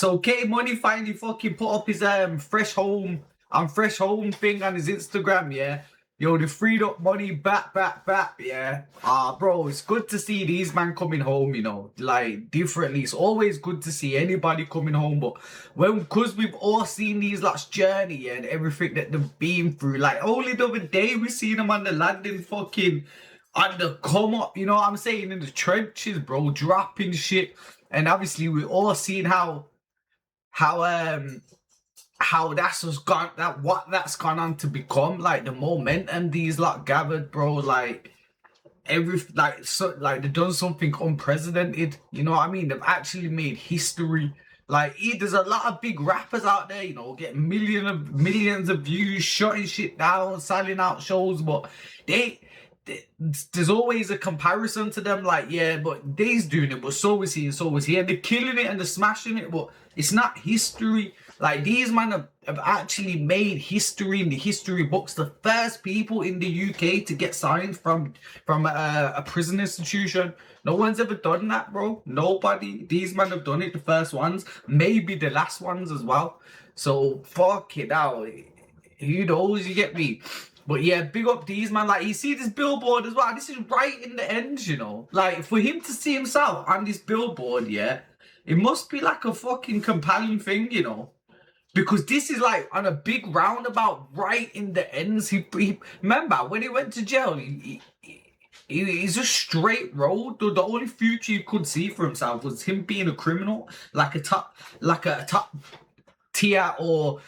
So K Money finally fucking put up his fresh home thing on his Instagram, yeah. Yo, the freed up money back, yeah. Bro, it's good to see these man coming home, you know, like differently. It's always good to see anybody coming home, but because we've all seen these last journey, yeah, and everything that they've been through, like only the other day we seen them on the landing fucking on the come up, you know what I'm saying, in the trenches, bro, dropping shit. And obviously we all seen how that's just gone, what that's gone on to become, like the momentum these lot gathered, bro, like they've done something unprecedented, you know what I mean? They've actually made history. Like there's a lot of big rappers out there, you know, getting millions of views, shutting shit down, selling out shows, but there's always a comparison to them, like, yeah, but they's doing it, but so is he, and so is he, and they're killing it and they're smashing it, but it's not history. Like, these men have actually made history in the history books. The first people in the UK to get signed from a prison institution. No one's ever done that, bro. Nobody. These men have done it, the first ones, maybe the last ones as well. So fuck it out. Who knows? You get me? But yeah, big up these, man. Like, you see this billboard as well. This is right in the end, you know. Like, for him to see himself on this billboard, yeah, it must be like a fucking compelling thing, you know. Because this is like on a big roundabout right in the ends. He remember when he went to jail, he's a straight road. The only future you could see for himself was him being a criminal, like a top tier or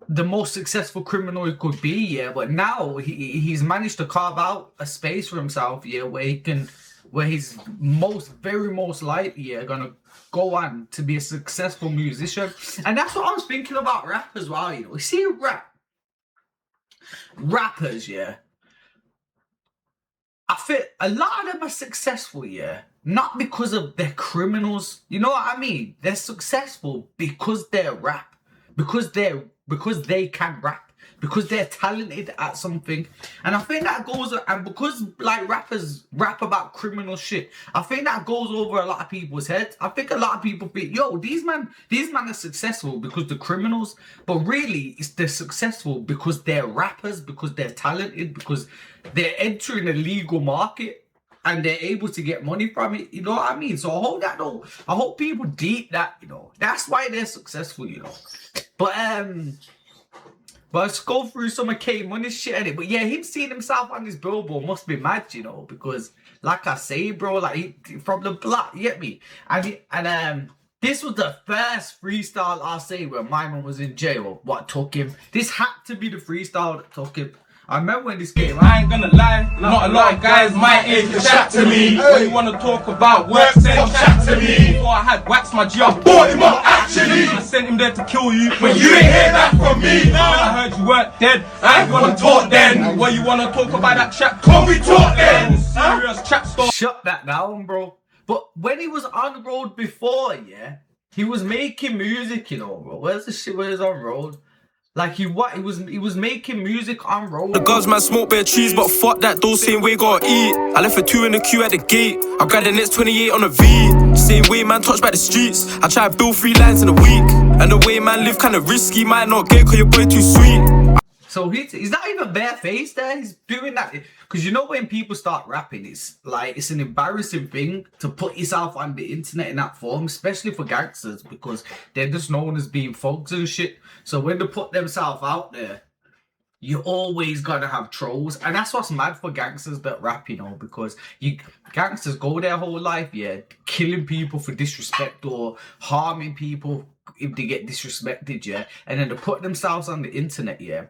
the most successful criminal he could be, yeah. But now he's managed to carve out a space for himself, yeah, where he's very most likely, yeah, gonna go on to be a successful musician. And that's what I was thinking about rap as well, you know. You see rappers, yeah, I feel a lot of them are successful, yeah, not because of they're criminals, you know what I mean? They're successful because they're rap, because they can rap, because they're talented at something. And I think that goes, and because like rappers rap about criminal shit, I think that goes over a lot of people's heads. I think a lot of people think, yo, these men are successful because they're criminals, but really they're successful because they're rappers, because they're talented, because they're entering a legal market and they're able to get money from it, you know what I mean? So I hope people deep that, you know, that's why they're successful, you know. But let's go through some of K Money's shit in it. But yeah, him seeing himself on this billboard must be mad, you know, because like I say, bro, like from the block, you get me? And this was the first freestyle I say where my man was in jail. What took him? This had to be the freestyle that took him. I remember when this came out. I ain't gonna lie, not a lot of guys my age can chat to me. When you wanna talk about work, then chat to me. Before I had waxed my G, I bought him up actually. I sent him there to kill you when you ain't hear that from me. When I heard you weren't dead, I ain't gonna talk then. When you wanna talk about that chat, can we talk then? Serious chat stuff. Shut that down, bro. But when he was on road before, yeah, he was making music, you know, bro. Where's the shit where he's on road? Like he was making music on road. The guns man smoke bare trees, but fuck that, those same way gotta eat. I left a 2 in the queue at the gate. I grabbed the next 28 on a V. Same way man touched by the streets. I try to build 3 lines in a week. And the way man live kinda risky, might not get cause your boy too sweet. So he's not even barefaced there. He's doing that because you know when people start rapping, it's like it's an embarrassing thing to put yourself on the internet in that form, especially for gangsters because they're just known as being thugs and shit. So when they put themselves out there, you're always gonna have trolls, and that's what's mad for gangsters that rap, you know, because gangsters go their whole life, yeah, killing people for disrespect or harming people if they get disrespected, yeah, and then they put themselves on the internet, yeah.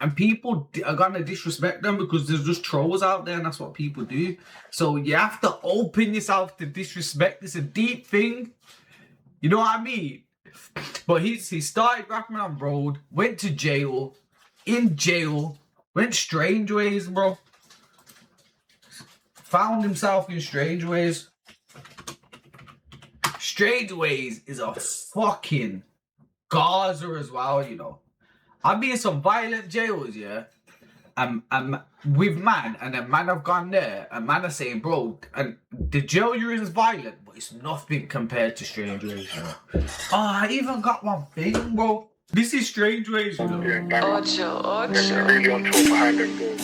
And people are gonna disrespect them because there's just trolls out there, and that's what people do. So you have to open yourself to disrespect. It's a deep thing, you know what I mean? But he started rapping on road, went to jail, in jail, went Strangeways, bro. Found himself in Strangeways. Strangeways is a fucking Gaza as well, you know. I've been in some violent jails, yeah. with man, and a man have gone there, and man are saying, bro, and the jail you're in is violent, but it's nothing compared to Strangeways, you know. Oh, I even got one thing, bro. This is Strangeways, you know. Really on tour behind them, bro.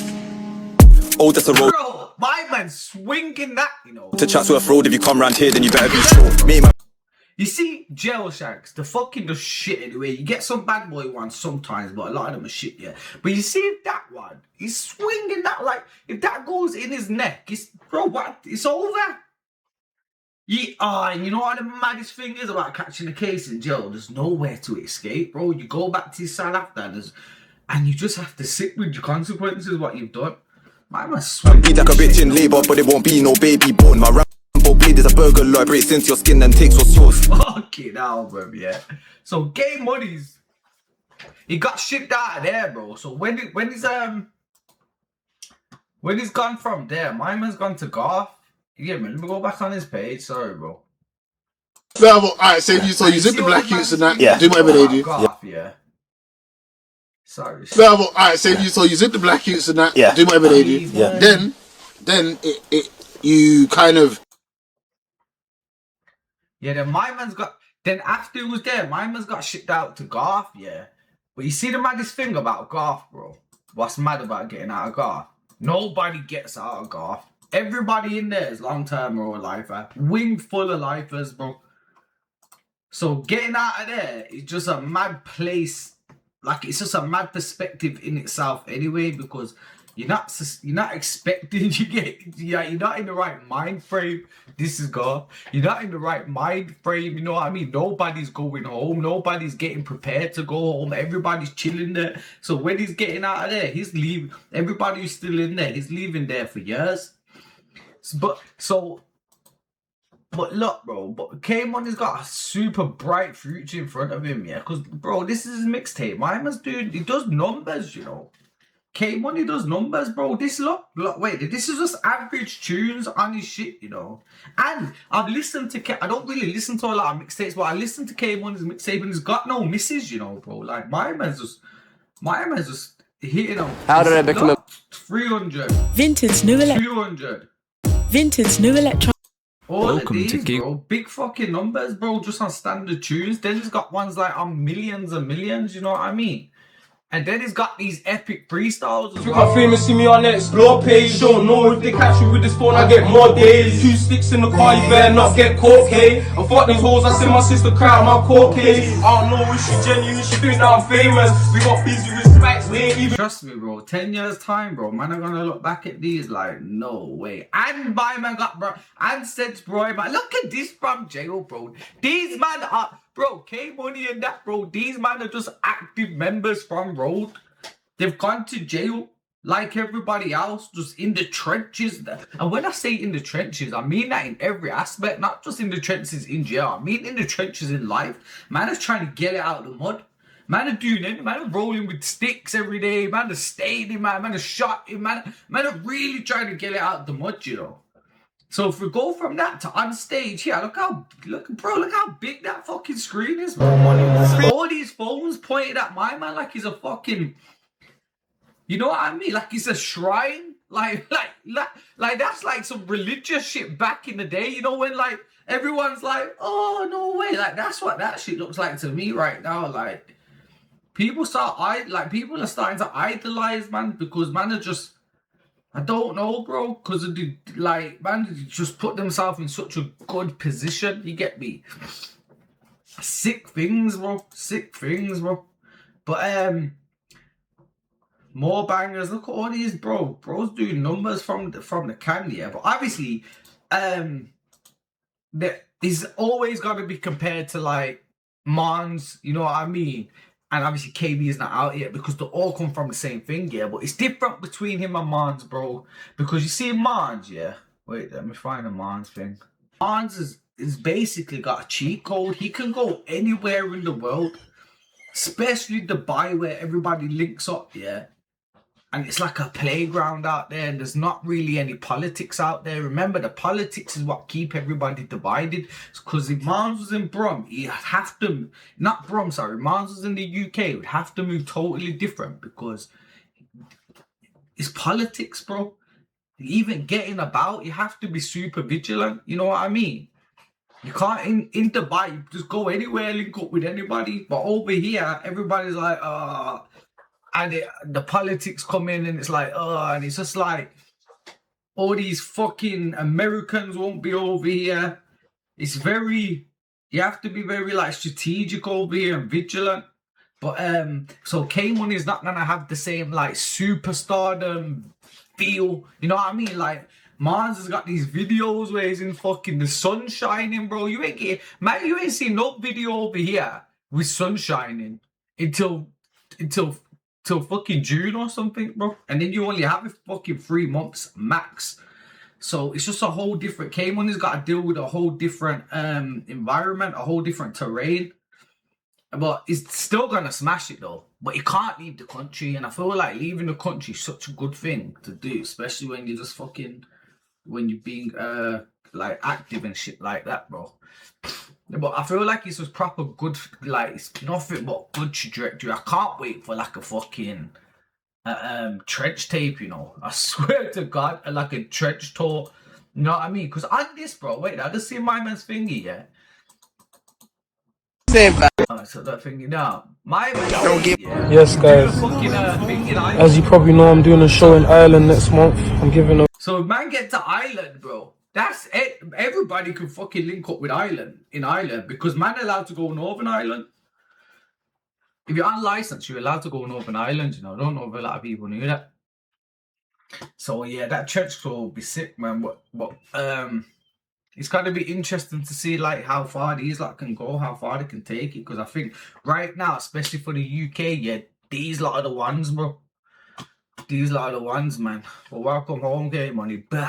Oh, that's a road Bro, my man's swinging that, you know. to Chatsworth Road. If you come round here, then you better be sure. Me, man. You see, jail shanks, the fucking just shit anyway. You get some bad boy ones sometimes, but a lot of them are shit, yeah. But you see that one, he's swinging that like, if that goes in his neck, it's, bro, what? It's over. You know what the maddest thing is about catching a case in jail? There's nowhere to escape, bro. You go back to your cell after, and you just have to sit with your consequences of what you've done. My man's swinging. Be like a bitch in labour, but it won't be no baby born. My Rambo blade is a burger lord, breaks into your skin and takes what's yours. Fucking album, yeah. So Gay Money's, he got shipped out of there, bro. So when he's gone from there, my man's gone to Garth. Yeah, man, let me go back on his page. Sorry, bro. No, but alright, so you zip the black youths and that, do whatever they do. Garth, yeah. Sorry. No, but alright, so you zip the black youths and that, do whatever they do. Then you kind of. Yeah, then my man's got. Then after he was there, my man's got shipped out to Garth, yeah. But you see the maddest thing about Garth, bro? What's mad about getting out of Garth? Nobody gets out of Garth. Everybody in there is long-term or lifer. Wing full of lifers, bro. So getting out of there is just a mad place. Like, it's just a mad perspective in itself anyway, because you're not expecting you're not in the right mind frame. This is God. You're not in the right mind frame, you know what I mean? Nobody's going home. Nobody's getting prepared to go home. Everybody's chilling there. So when he's getting out of there, he's leaving. Everybody's still in there. He's leaving there for years. But look, bro, but K-Money's got a super bright future in front of him, yeah. Because, bro, this is his mixtape. My man's dude, he does numbers, you know. K-Money does numbers, bro. Wait, this is just average tunes on his shit, you know. And I've listened to I don't really listen to a lot of mixtapes, but I listen to K-Money's mixtape and he's got no misses, you know, bro. Like, my man's just hitting him. How did I become a 300? Vintage new 200. Vintage new electron. All welcome of these, to bro. Big fucking numbers, bro, just on standard tunes. Then he's got ones like on millions and millions, you know what I mean? And then he's got these epic freestyles as well. My famous see me on the explore page. Don't know if they catch you with this phone, I get more days. 2 sticks in the car, you better not get caught, okay? I fuck these hoes, I see my sister cry on my court case. I don't know if she genuine, she think that I'm famous. We got busy with spikes, we ain't even. Trust me, bro, 10 years time, bro, man, I'm gonna look back at these like, no way. And my man got, bro, and said, bro, man, look at this from jail, bro. These man are. Bro, K-Money and that, bro, these men are just active members from Road. They've gone to jail like everybody else, just in the trenches. And when I say in the trenches, I mean that in every aspect, not just in the trenches in jail. I mean in the trenches in life. Man is trying to get it out of the mud. Man are doing it. Man are rolling with sticks every day. Man are staying in, man are shot. Man are really trying to get it out of the mud, you know. So if we go from that to on stage here, look how big that fucking screen is, bro. All these phones pointed at my man like he's a fucking, you know what I mean? Like he's a shrine. Like that's like some religious shit back in the day, you know, when like everyone's like, oh no way, like that's what that shit looks like to me right now. Like people are starting to idolize man, because man are just, I don't know, bro, because of the, like, man, they just put themselves in such a good position, you get me? Sick things, bro. But, more bangers. Look at all these, bro. Bro's doing numbers from the can, yeah. But obviously, he's always got to be compared to, like, Mons, you know what I mean? And obviously KB is not out yet because they all come from the same thing, yeah. But it's different between him and Mons, bro. Because you see Mons, yeah. Wait, let me find the Mons thing. Mons is basically got a cheat code. He can go anywhere in the world. Especially Dubai where everybody links up, yeah. And it's like a playground out there, and there's not really any politics out there. Remember, the politics is what keep everybody divided. Because if Mons was in Brum, he'd have to, not Brum, sorry, Mons was in the UK, he would have to move totally different, because it's politics, bro. Even getting about, you have to be super vigilant. You know what I mean? You can't in Dubai, you just go anywhere, link up with anybody. But over here, everybody's like, and the politics come in, and it's like, and it's just like, all these fucking Americans won't be over here. It's very, you have to be very like strategic over here and vigilant. But so K Money is not gonna have the same like superstardom feel. You know what I mean? Like Mars has got these videos where he's in fucking the sun shining, bro. You ain't seen no video over here with sun shining until fucking June or something, bro. And then you only have it fucking 3 months max. So it's just a whole different, K Money's got to deal with a whole different environment, a whole different terrain. But he's still gonna smash it though. But he can't leave the country, and I feel like leaving the country is such a good thing to do, especially when you're just fucking, when you're being like active and shit like that, bro. But I feel like it's just proper good, like it's nothing but good trajectory. I can't wait for like a fucking trench tape, you know. I swear to God, like a trench tour. You know what I mean? Because on this, bro, wait, I just see my man's thingy, yeah. So that thingy now. My man, yeah. Yes, guys. Fucking, As you probably know, I'm doing a show in Ireland next month. I'm giving a. So if man get to Ireland, bro, that's it. Everybody can fucking link up with Ireland in Ireland because man allowed to go Northern Ireland. If you're unlicensed, you're allowed to go Northern Ireland. You know, I don't know if a lot of people knew that. So yeah, that church tour will be sick, man. But it's gonna be interesting to see like how far these lot can go, how far they can take it. Because I think right now, especially for the UK, yeah, these lot are the ones, bro. These lot are the ones, man. But welcome home, K Money.